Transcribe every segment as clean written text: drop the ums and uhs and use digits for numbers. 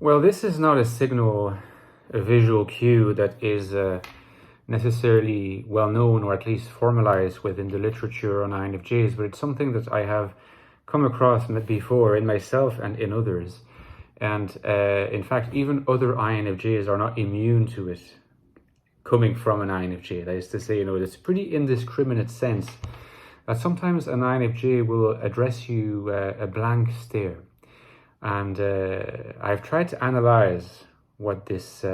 Well, this is not a signal, a visual cue that is necessarily well known or at least formalized within the literature on INFJs, but it's something that I have come across before in myself and in others. And in fact, even other INFJs are not immune to it coming from an INFJ. That is to say, it's a pretty indiscriminate sense that sometimes an INFJ will address you a blank stare. And I've tried to analyze what this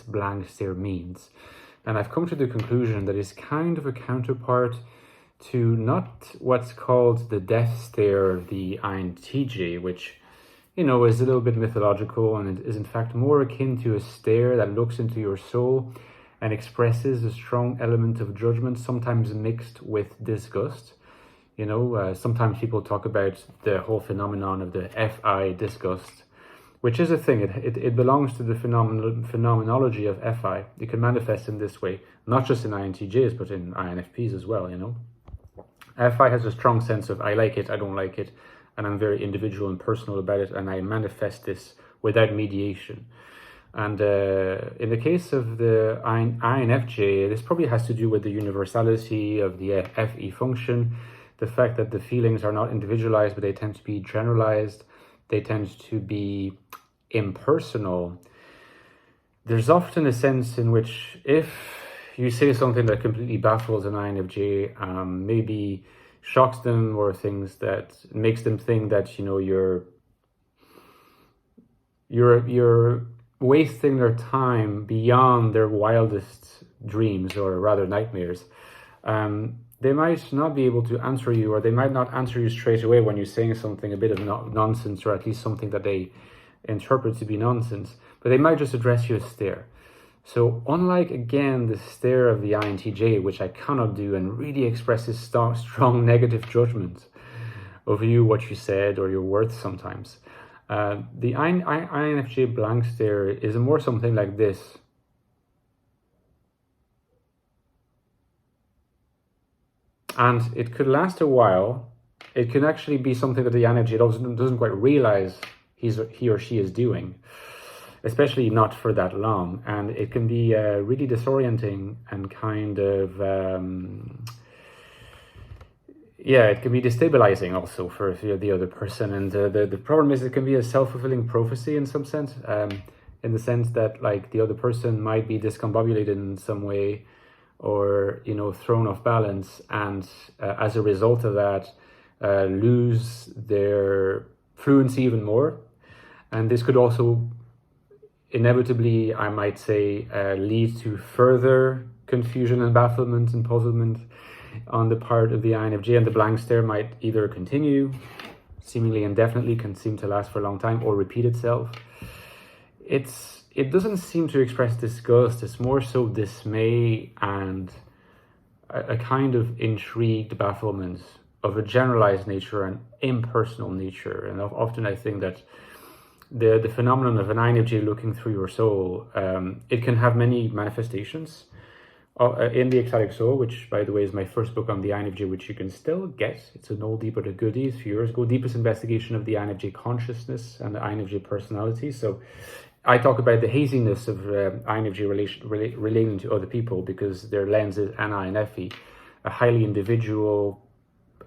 blank stare means. And I've come to the conclusion that it's kind of a counterpart to not what's called the death stare of the INTJ, which, is a little bit mythological and it is in fact more akin to a stare that looks into your soul and expresses a strong element of judgment, sometimes mixed with disgust. Sometimes people talk about the whole phenomenon of the FI disgust, which is a thing. It belongs to the phenomenology of FI. It can manifest in this way, not just in INTJs, but in INFPs as well, FI has a strong sense of I like it, I don't like it, and I'm very individual and personal about it, and I manifest this without mediation. And in the case of the INFJ, this probably has to do with the universality of the FE function, the fact that the feelings are not individualized, but they tend to be generalized. They tend to be impersonal. There's often a sense in which if you say something that completely baffles an INFJ, maybe shocks them, or things that makes them think that, you're wasting their time beyond their wildest dreams, or rather nightmares, they might not be able to answer you, or they might not answer you straight away when you're saying something a bit of nonsense, or at least something that they interpret to be nonsense, but they might just address you a stare. So unlike, again, the stare of the INTJ, which I cannot do and really expresses strong negative judgment of you, what you said, or your worth sometimes, the INFJ blank stare is more something like this. And it could last a while. It can actually be something that the INFJ doesn't quite realize he or she is doing, especially not for that long. And it can be really disorienting and kind of, it can be destabilizing also for the other person. And the problem is it can be a self-fulfilling prophecy in some sense, in the sense that like the other person might be discombobulated in some way, or thrown off balance, and as a result of that lose their fluency even more. And this could also inevitably, I might say, lead to further confusion and bafflement and puzzlement on the part of the INFJ, and the blank stare might either continue seemingly indefinitely, can seem to last for a long time, or repeat itself. It doesn't seem to express disgust. It's more so dismay and a kind of intrigued bafflement of a generalized nature and impersonal nature. And often I think that the phenomenon of an INFJ looking through your soul, it can have many manifestations. In the Ecstatic Soul, which by the way is my first book on the INFJ, which you can still get. It's an oldie but a goodie, a few years ago. Deepest investigation of the INFJ consciousness and the INFJ personality. So I talk about the haziness of INFJ relating to other people, because their lens is an INFE, a highly individual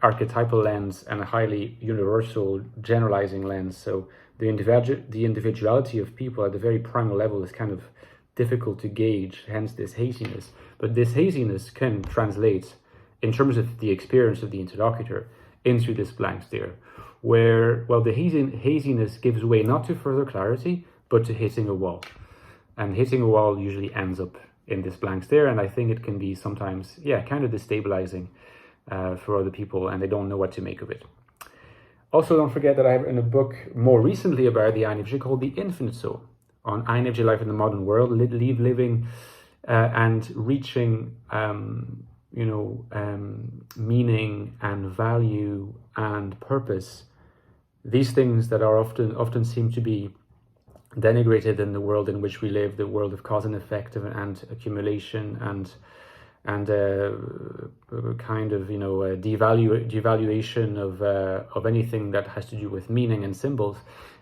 archetypal lens and a highly universal generalizing lens. So the individuality of people at the very primal level is kind of difficult to gauge, hence this haziness. But this haziness can translate, in terms of the experience of the interlocutor, into this blank stare, where, well, the haziness gives way not to further clarity, but to hitting a wall. And hitting a wall usually ends up in this blank stare, and I think it can be sometimes, kind of destabilizing for other people, and they don't know what to make of it. Also, don't forget that I have written a book more recently about the INFJ called The Infinite Soul, on INFJ life in the modern world, living and reaching, meaning and value and purpose. These things that are often seem to be denigrated in the world in which we live, the world of cause and effect and accumulation and kind of devaluation of anything that has to do with meaning and symbols.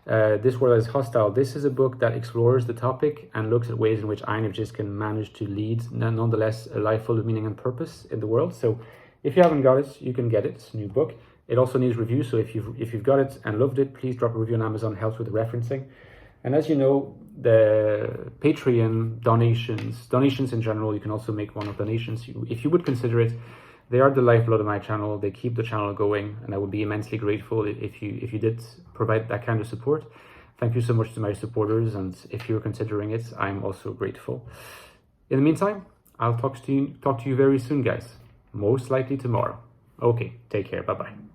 This World is Hostile. This is a book that explores the topic and looks at ways in which INFJs can manage to lead, nonetheless, a life full of meaning and purpose in the world. So if you haven't got it, you can get it. It's a new book. It also needs review, so if you've got it and loved it, please drop a review on Amazon. It helps with the referencing. And as you know, the Patreon donations in general, you can also make one-off donations if you would consider it. They are the lifeblood of my channel. They keep the channel going, and I would be immensely grateful if you did provide that kind of support. Thank you so much to my supporters, and if you're considering it, I'm also grateful. In the meantime, I'll talk to you very soon, guys. Most likely tomorrow. Okay, take care. Bye-bye.